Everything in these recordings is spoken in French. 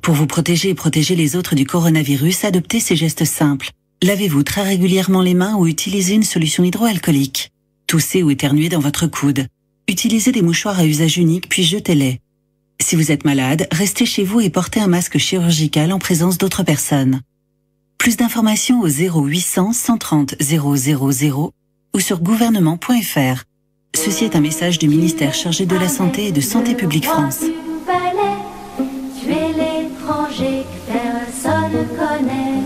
Pour vous protéger et protéger les autres du coronavirus, adoptez ces gestes simples. Lavez-vous très régulièrement les mains ou utilisez une solution hydroalcoolique. Toussez ou éternuez dans votre coude. Utilisez des mouchoirs à usage unique puis jetez-les. Si vous êtes malade, restez chez vous et portez un masque chirurgical en présence d'autres personnes. Plus d'informations au 0800 130 000 ou sur gouvernement.fr. Ceci est un message du ministère chargé de la Santé et de Santé publique France. Tu es l'étranger que personne connaît.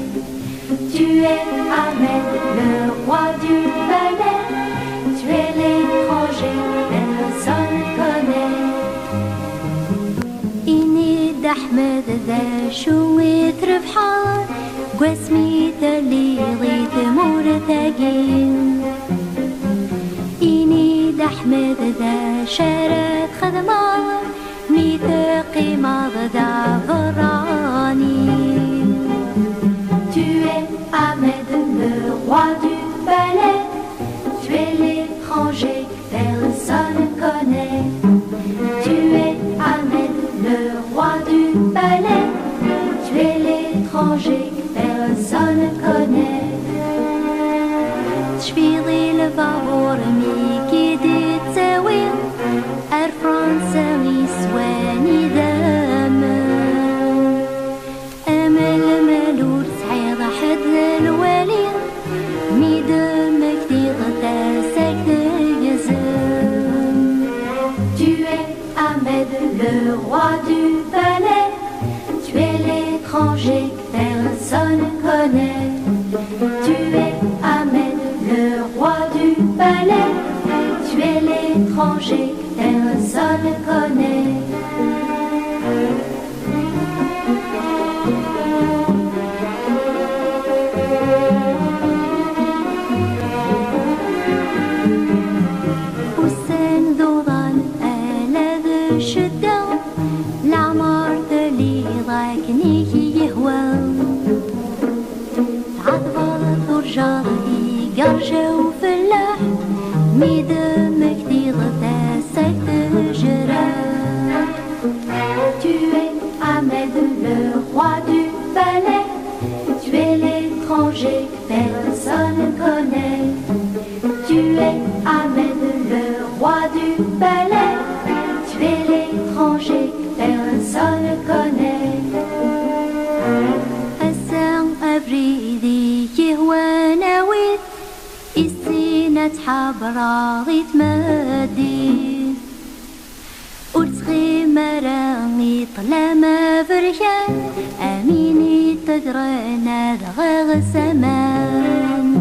Tu es Ahmed, le roi du ballet. Tu es l'étranger que personne connaît. إني دحمد ذا شويت ربحان قسمي اللي غيت مرتقين. إني دحمد ذا شارت خدمة ميثاقي مضى فراني. Tu es Ahmed, le roi du ballet. Tu es l'étranger que personne connaît. Tu es Ahmed, le roi du ballet. Tu es l'étranger que personne connaît. تشفيضي الفابور ميكي دي تساوي أر فرنسا ويسواني داما أمل مالور صحيح حد الوالي ميدم كتير تاسك تجزم. Tu es Ahmed, le roi du ballet. Tu es l'étranger que personne connaît. Tu es Ahmed, le roi du ballet. Tu es l'étranger que personne connaît. حسين ذوضان آلذ شدة العمار اللي ضاكني يهوى تعذبر ثرجار يقرجة وفلاح ميدم كتير تاسك تجرى. Tu es Ahmed, le roi du ballet. Tu es l'étranger que personne connaît. Tu es Ahmed, le roi du ballet. Tu es l'étranger que personne connaît. السام أبريدي يهوى ناويت السينة حبراغي تمدي ورتخي مرامي طلا ما فرحان أميني تدرنا دغاغ سمان.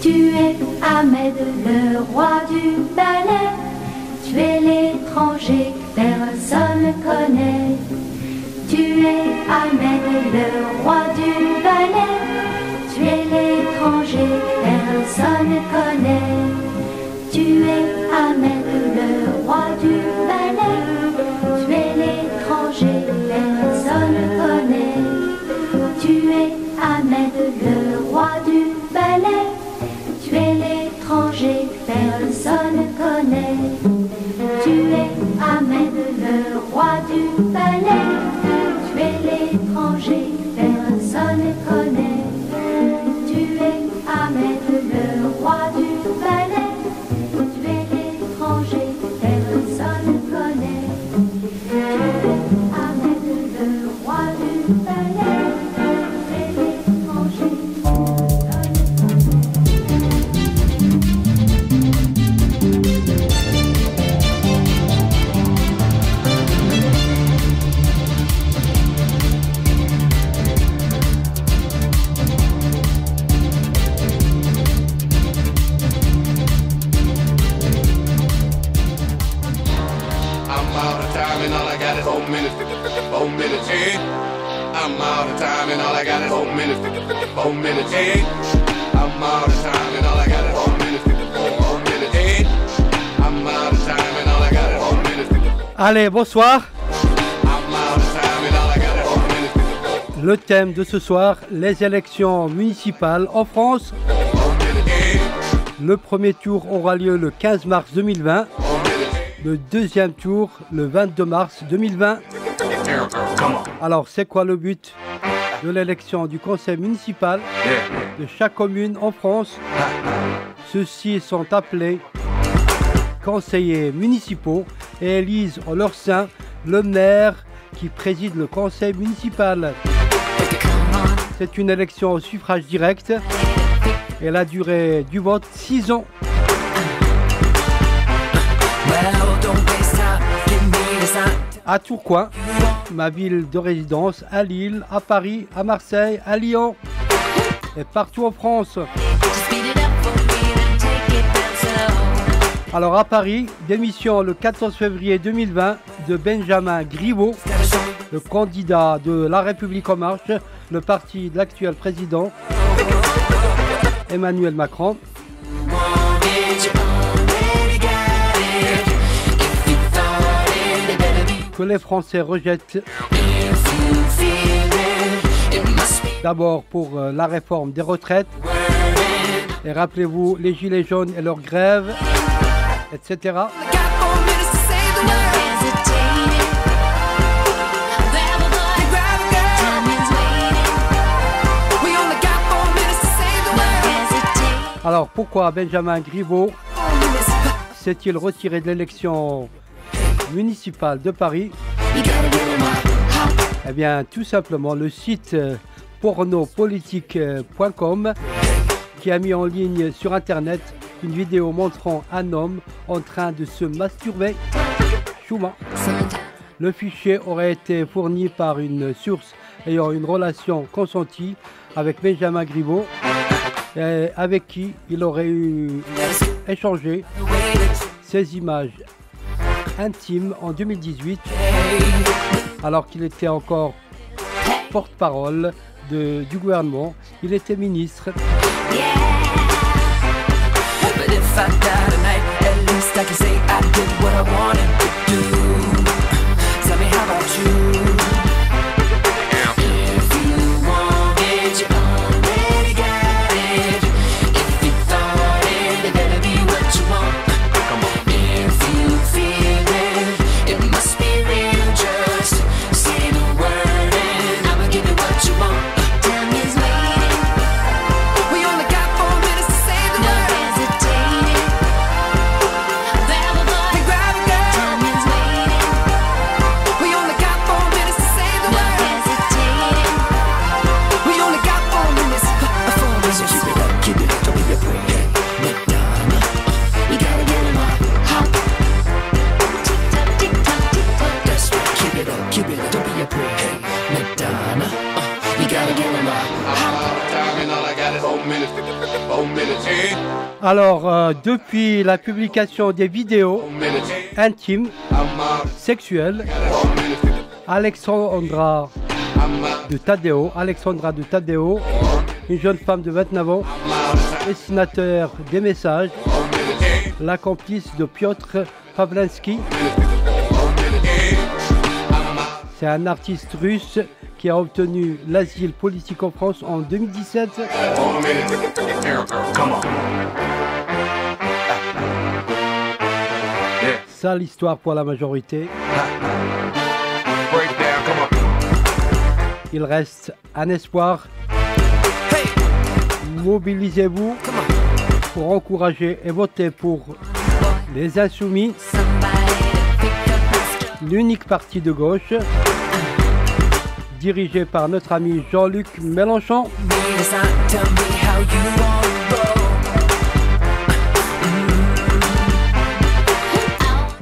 Tu es Ahmed, le roi du ballet. Tu es l'étranger que personne connaît. Tu es Ahmed, le roi du ballet. Tu es l'étranger que personne connaît. Tu es Ahmed, le roi du ballet. Tu es l'étranger que personne connaît. Tu es Ahmed, le roi du ballet. Tu es l'étranger que personne connaît. Tu es Ahmed, le roi du ballet. Tu es l'étranger que personne connaît. Tu es Ahmed, le roi du ballet. Tu es l'étranger que personne connaît. Tu es Ahmed, le roi du ballet. Tu es l'étranger. I'm out of time and all I got is 4 minutes. 4 minutes, hey. I'm out of time and all I got is 4 minutes. 4 minutes, hey. I'm out of time and all I got is 4 minutes. Allez, bonsoir. I'm out of time and all I got is 4 minutes. Le thème de ce soir, les élections municipales en France. Le premier tour aura lieu le 15 mars 2020. Le deuxième tour le 22 mars 2020. Alors, c'est quoi le but de l'élection du conseil municipal de chaque commune en France? Ceux-ci sont appelés conseillers municipaux et élisent en leur sein le maire qui préside le conseil municipal. C'est une élection au suffrage direct et la durée du vote 6 ans. À Tourcoing, ma ville de résidence, à Lille, à Paris, à Marseille, à Lyon et partout en France. Alors à Paris, démission le 14 février 2020 de Benjamin Griveaux, le candidat de La République En Marche, le parti de l'actuel président Emmanuel Macron. Que les Français rejettent d'abord pour la réforme des retraites. Et rappelez-vous les gilets jaunes et leurs grèves, etc. Alors pourquoi Benjamin Griveaux s'est-il retiré de l'élection municipale de Paris? Eh bien tout simplement le site pornopolitique.com qui a mis en ligne sur internet une vidéo montrant un homme en train de se masturber. Chouma. Le fichier aurait été fourni par une source ayant une relation consentie avec Benjamin Griveaux, avec qui il aurait échangé ces images intimes en 2018, alors qu'il était encore porte-parole du gouvernement. Il était ministre. Alors, depuis la publication des vidéos intimes, sexuelles, Alexandra de Taddeo, une jeune femme de 29 ans, dessinateur des messages, la complice de Piotr Pawlenski. C'est un artiste russe qui a obtenu l'asile politique en France en 2017. Ça, l'histoire pour la majorité. Il reste un espoir. Mobilisez-vous pour encourager et voter pour les Insoumis, l'unique parti de gauche, dirigé par notre ami Jean-Luc Mélenchon.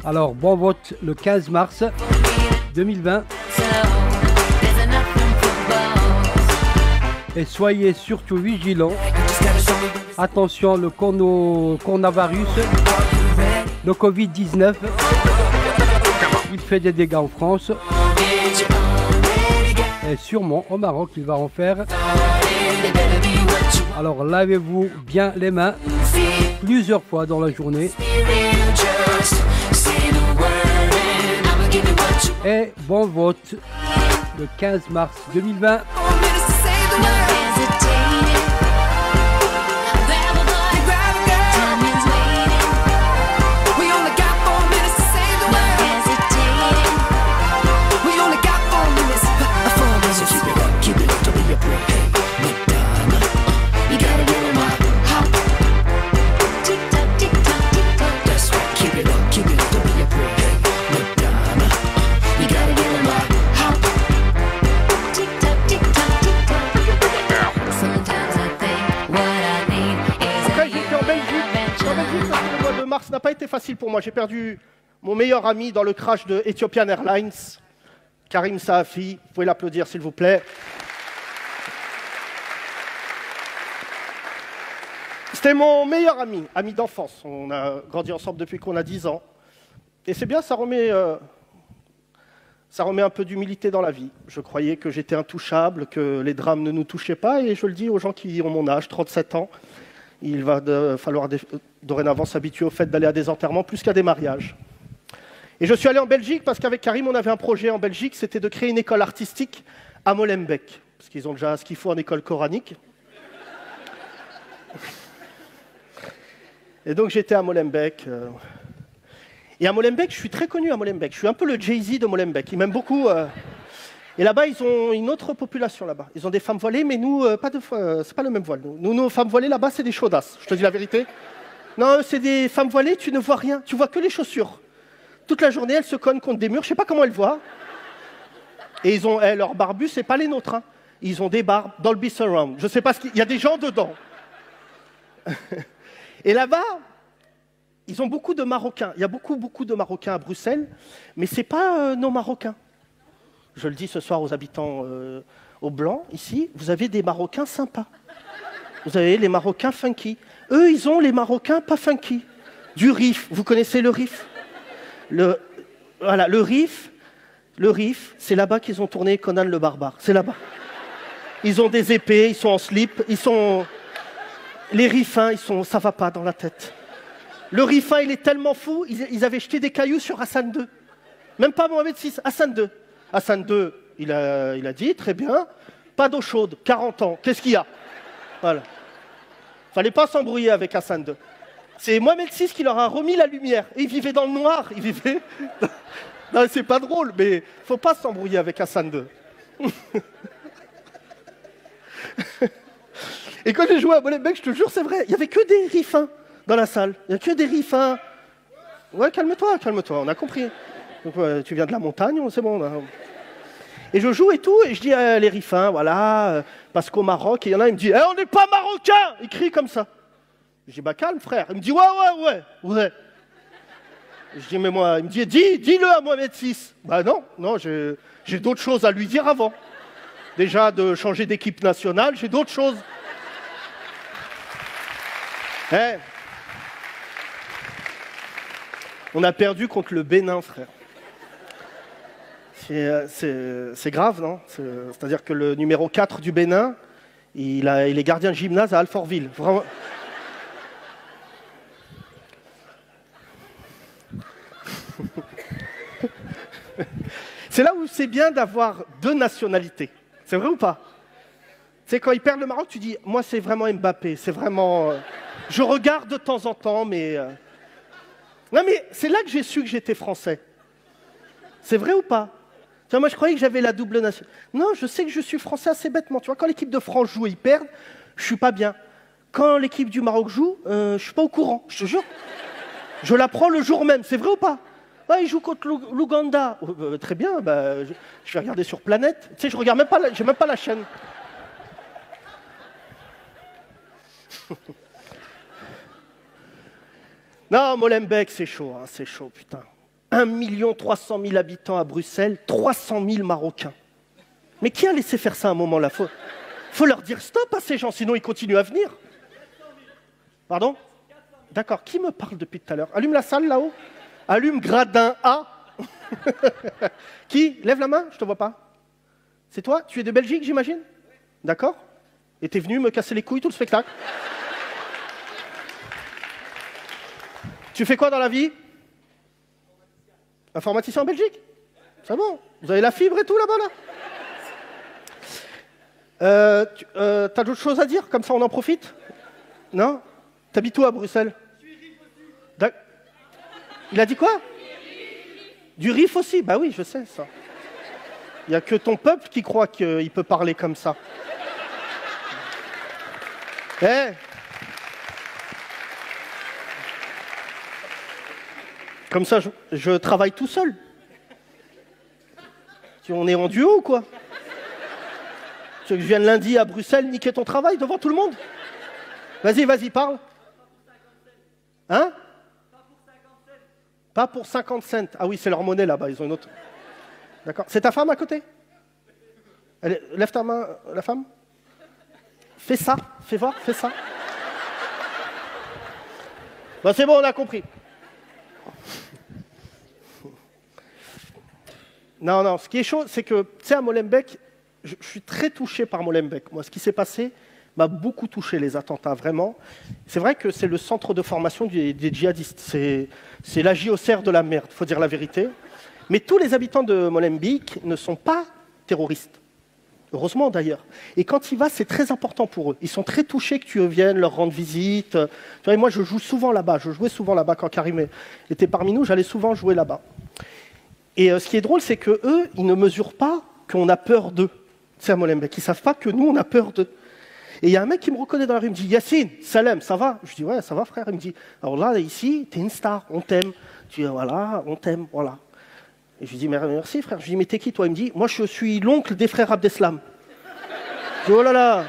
Alors, bon vote le 15 mars 2020. Et soyez surtout vigilants. Attention, le coronavirus, le Covid-19, il fait des dégâts en France. Et sûrement au Maroc, il va en faire. Alors, lavez-vous bien les mains plusieurs fois dans la journée. Et bon vote le 15 mars 2020. mars n'a pas été facile pour moi. J'ai perdu mon meilleur ami dans le crash de Ethiopian Airlines, Karim Saafi. Vous pouvez l'applaudir, s'il vous plaît. C'était mon meilleur ami d'enfance. On a grandi ensemble depuis qu'on a 10 ans. Et c'est bien, ça remet un peu d'humilité dans la vie. Je croyais que j'étais intouchable, que les drames ne nous touchaient pas, et je le dis aux gens qui ont mon âge, 37 ans, il va falloir dorénavant s'habituer au fait d'aller à des enterrements plus qu'à des mariages. Et je suis allé en Belgique parce qu'avec Karim, on avait un projet en Belgique, c'était de créer une école artistique à Molenbeek, parce qu'ils ont déjà ce qu'il faut en école coranique. Et donc j'étais à Molenbeek. Et à Molenbeek, je suis très connu à Molenbeek. Je suis un peu le Jay-Z de Molenbeek. Ils m'aiment beaucoup. Et là-bas, ils ont une autre population là-bas. Ils ont des femmes voilées, mais nous, c'est pas le même voile. Nous, nos femmes voilées là-bas, c'est des chaudasses. Je te dis la vérité. Non, c'est des femmes voilées, tu ne vois rien. Tu vois que les chaussures. Toute la journée, elles se cognent contre des murs. Je sais pas comment elles voient. Et ils ont leur barbu, c'est pas les nôtres. Hein. Ils ont des barbes Dolby Surround. Je sais pas ce qu'il y a des gens dedans. Et là-bas, ils ont beaucoup de Marocains. Il y a beaucoup de Marocains à Bruxelles, mais ce n'est pas nos Marocains. Je le dis ce soir aux habitants au Blanc, ici, vous avez des Marocains sympas. Vous avez les Marocains funky. Eux, ils ont les Marocains pas funky. Du Rif, vous connaissez le Rif? Voilà, le Rif, c'est là-bas qu'ils ont tourné Conan le Barbare. C'est là-bas. Ils ont des épées, ils sont en slip, les Rifins, ça va pas dans la tête. Le Rifin, il est tellement fou, ils avaient jeté des cailloux sur Hassan II. Même pas Mohamed VI, Hassan II. Hassan II, il a dit, très bien, pas d'eau chaude, 40 ans, qu'est-ce qu'il y a? Voilà. Fallait pas s'embrouiller avec Hassan II. C'est Mohamed VI qui leur a remis la lumière. Et ils vivaient dans le noir, ils vivaient... Non, c'est pas drôle, mais faut pas s'embrouiller avec Hassan II. Et quand j'ai joué à Molenbeek, je te jure, c'est vrai, il n'y avait que des Rifins dans la salle. Il n'y a que des Rifins. Ouais, calme-toi, on a compris. Donc, tu viens de la montagne, c'est bon. Là. Et je joue et tout, et je dis les Rifins, voilà, parce qu'au Maroc, et il y en a, il me dit, on n'est pas marocain. Il crie comme ça. Je dis, bah calme, frère. Il me dit, ouais. Je dis, mais moi, il me dit, dis-le à Mohamed VI. Bah non, j'ai d'autres choses à lui dire avant. Déjà, de changer d'équipe nationale, j'ai d'autres choses. On a perdu contre le Bénin, frère. C'est grave, non? C'est-à-dire que le numéro 4 du Bénin, il est gardien de gymnase à Alfortville. Vraiment. C'est là où c'est bien d'avoir deux nationalités. C'est vrai ou pas? C'est quand ils perdent le Maroc, tu dis, moi c'est vraiment Mbappé, c'est vraiment... Je regarde de temps en temps, mais... Non mais c'est là que j'ai su que j'étais français. C'est vrai ou pas? Tu vois, moi je croyais que j'avais la double nation. Non, je sais que je suis français assez bêtement. Tu vois, quand l'équipe de France joue et ils perdent, je suis pas bien. Quand l'équipe du Maroc joue, je suis pas au courant, je te jure. Je l'apprends le jour même, c'est vrai ou pas? Ouais, ils jouent contre l'Ouganda. Très bien, bah, je vais regarder sur Planète. Tu sais, je regarde même pas, j'ai même pas la chaîne. Non, Molenbeek, c'est chaud, putain. 1 300 000 habitants à Bruxelles, 300 000 Marocains. Mais qui a laissé faire ça à un moment là? Faut leur dire stop à ces gens, sinon ils continuent à venir. Pardon? D'accord, qui me parle depuis tout à l'heure? Allume la salle là-haut. Allume gradin A. Qui? Lève la main, je te vois pas. C'est toi? Tu es de Belgique, j'imagine? D'accord? Et t'es venu me casser les couilles tout le spectacle? Tu fais quoi dans la vie? Informaticien en Belgique? C'est bon. Vous avez la fibre et tout là-bas, là? T'as d'autres choses à dire? Comme ça, on en profite? Non? T'habites où à Bruxelles? Il a dit quoi? Du Rif aussi? Bah oui, je sais ça. Il n'y a que ton peuple qui croit qu'il peut parler comme ça. Comme ça, je travaille tout seul. On est en duo ou quoi? Tu veux que je vienne lundi à Bruxelles niquer ton travail devant tout le monde? Vas-y, parle. Hein? Pas pour 50 cents. Ah oui, c'est leur monnaie là-bas, ils ont une autre. D'accord. C'est ta femme à côté? Lève ta main, la femme. Fais ça, fais voir, fais ça. Bon, c'est bon, on a compris. Non, non, ce qui est chaud, c'est que, tu sais, à Molenbeek, je suis très touché par Molenbeek. Moi, ce qui s'est passé m'a beaucoup touché, les attentats, vraiment. C'est vrai que c'est le centre de formation des djihadistes. C'est la JOCR de la merde, il faut dire la vérité. Mais tous les habitants de Molenbeek ne sont pas terroristes. Heureusement, d'ailleurs. Et quand il va, c'est très important pour eux. Ils sont très touchés que tu viennes leur rendre visite. Tu vois, et moi, je joue souvent là-bas. Je jouais souvent là-bas quand Karim était parmi nous. J'allais souvent jouer là-bas. Et ce qui est drôle, c'est qu'eux, ils ne mesurent pas qu'on a peur d'eux. C'est à Molenbeek. Ils ne savent pas que nous, on a peur d'eux. Et il y a un mec qui me reconnaît dans la rue, il me dit « Yacine, Salem, ça va ?» Je dis « Ouais, ça va, frère. » Il me dit « Alors là, ici, t'es une star, on t'aime. » Je dis « Voilà, on t'aime, voilà. » Et je lui dis « Merci, frère. » Je lui dis « Mais t'es qui, toi ?» Il me dit « Moi, je suis l'oncle des frères Abdeslam. » Je dis « Oh là là !»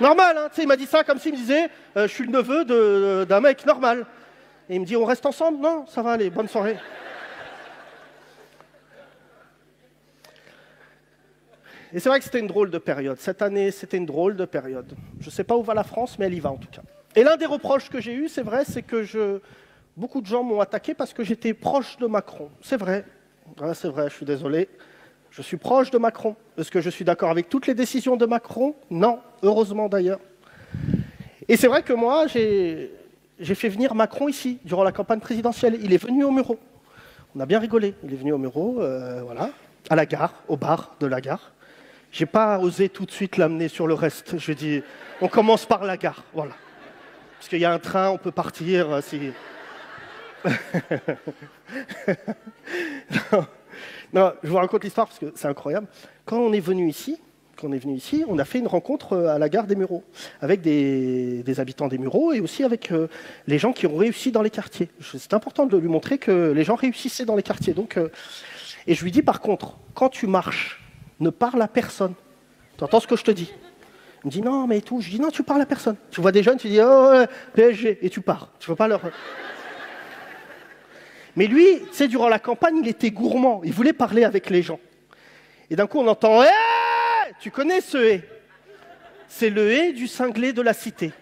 Normal, hein, tu sais, il m'a dit ça comme s'il me disait « Je suis le neveu d'un mec normal. » Et il me dit « On reste ensemble ?» Non, ça va aller, bonne soirée. Et c'est vrai que c'était une drôle de période. Cette année, c'était une drôle de période. Je ne sais pas où va la France, mais elle y va en tout cas. Et l'un des reproches que j'ai eus, c'est vrai, c'est que beaucoup de gens m'ont attaqué parce que j'étais proche de Macron. C'est vrai. Ouais, c'est vrai, je suis désolé. Je suis proche de Macron. Est-ce que je suis d'accord avec toutes les décisions de Macron? Non, heureusement d'ailleurs. Et c'est vrai que moi, j'ai fait venir Macron ici, durant la campagne présidentielle. Il est venu au Muro. On a bien rigolé. Il est venu au Muro, voilà, à la gare, au bar de la gare. J'ai pas osé tout de suite l'amener sur le reste. Je dis, on commence par la gare, voilà. Parce qu'il y a un train, on peut partir si... non, je vous raconte l'histoire parce que c'est incroyable. Quand on est venu ici, on a fait une rencontre à la gare des Mureaux, avec des habitants des Mureaux et aussi avec les gens qui ont réussi dans les quartiers. C'est important de lui montrer que les gens réussissaient dans les quartiers. Donc, et je lui dis par contre, quand tu marches, ne parle à personne. Tu entends ce que je te dis? Il me dit non, mais tout. Je dis non, tu parles à personne. Tu vois des jeunes, tu dis oh, PSG, et tu pars. Tu veux pas leur. Mais lui, tu sais, durant la campagne, il était gourmand. Il voulait parler avec les gens. Et d'un coup, on entend hey! Tu connais ce hé? C'est le hé du cinglé de la cité,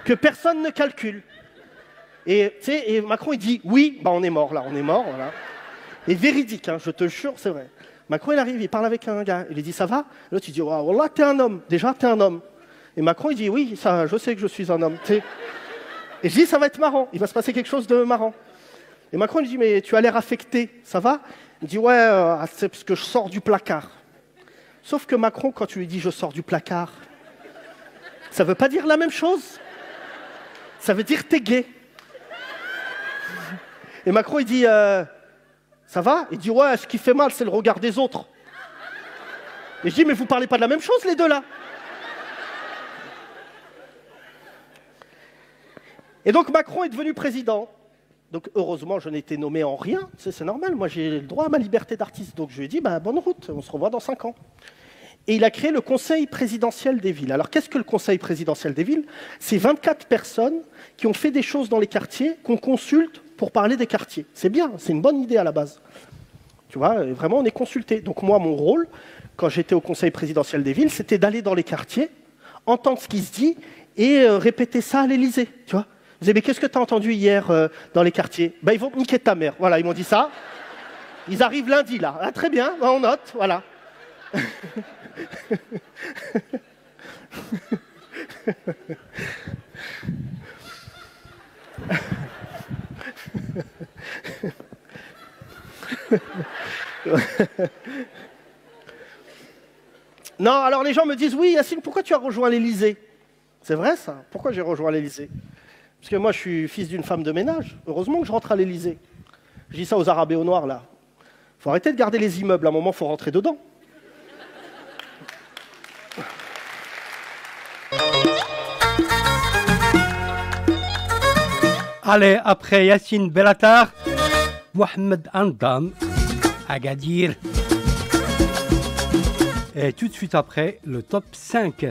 que personne ne calcule. Et, tu sais, et Macron, il dit oui, bah on est mort là, on est mort, voilà. Et véridique, hein, je te jure, c'est vrai. Macron, il arrive, il parle avec un gars. Il lui dit, ça va? L'autre, il dit, oh, wallah, t'es un homme. Déjà, t'es un homme. Et Macron, il dit, oui, ça, je sais que je suis un homme. T'sais. Et je dis, ça va être marrant. Il va se passer quelque chose de marrant. Et Macron, il dit, mais tu as l'air affecté. Ça va? Il dit, ouais, c'est parce que je sors du placard. Sauf que Macron, quand tu lui dis, je sors du placard, ça veut pas dire la même chose. Ça veut dire, t'es gay. Et Macron, il dit... ça va? Il dit, ouais, ce qui fait mal, c'est le regard des autres. Et je dis, mais vous parlez pas de la même chose, les deux, là? Et donc, Macron est devenu président. Donc, heureusement, je n'ai été nommé en rien. C'est normal, moi, j'ai le droit à ma liberté d'artiste. Donc, je lui ai dit, bah, bonne route, on se revoit dans 5 ans. Et il a créé le Conseil présidentiel des villes. Alors, qu'est-ce que le Conseil présidentiel des villes? C'est 24 personnes qui ont fait des choses dans les quartiers, qu'on consulte pour parler des quartiers. C'est bien, c'est une bonne idée à la base. Tu vois, vraiment, on est consulté. Donc moi, mon rôle, quand j'étais au Conseil présidentiel des villes, c'était d'aller dans les quartiers, entendre ce qui se dit et répéter ça à l'Élysée. Tu vois, vous savez, mais qu'est-ce que tu as entendu hier dans les quartiers? Ben, ils vont niquer ta mère. Voilà, ils m'ont dit ça. Ils arrivent lundi, là. Ah, très bien, on note, voilà. Non, alors les gens me disent, oui, Yacine, pourquoi tu as rejoint l'Élysée? C'est vrai ça? Pourquoi j'ai rejoint l'Élysée? Parce que moi, je suis fils d'une femme de ménage. Heureusement que je rentre à l'Élysée. Je dis ça aux Arabes et aux Noirs, là. Il faut arrêter de garder les immeubles. À un moment, il faut rentrer dedans. Allez, après Yacine Bellatar, Mohamed Andam, Agadir. Et tout de suite après, le top 5.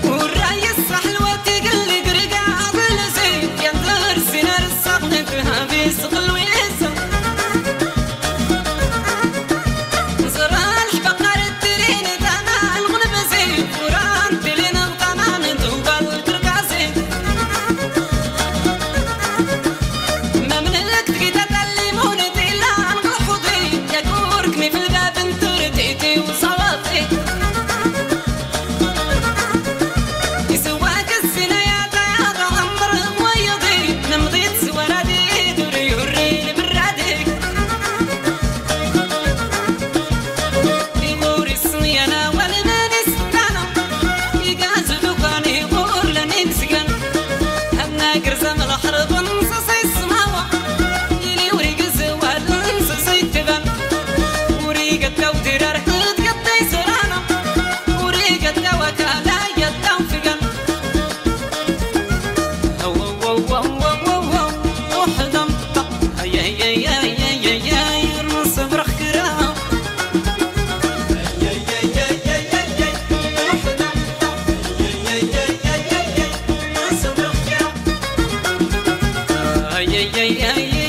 والراي الصح الوقت قل قرقع ظل زين ينظر سنار الصغن Yeah, yeah.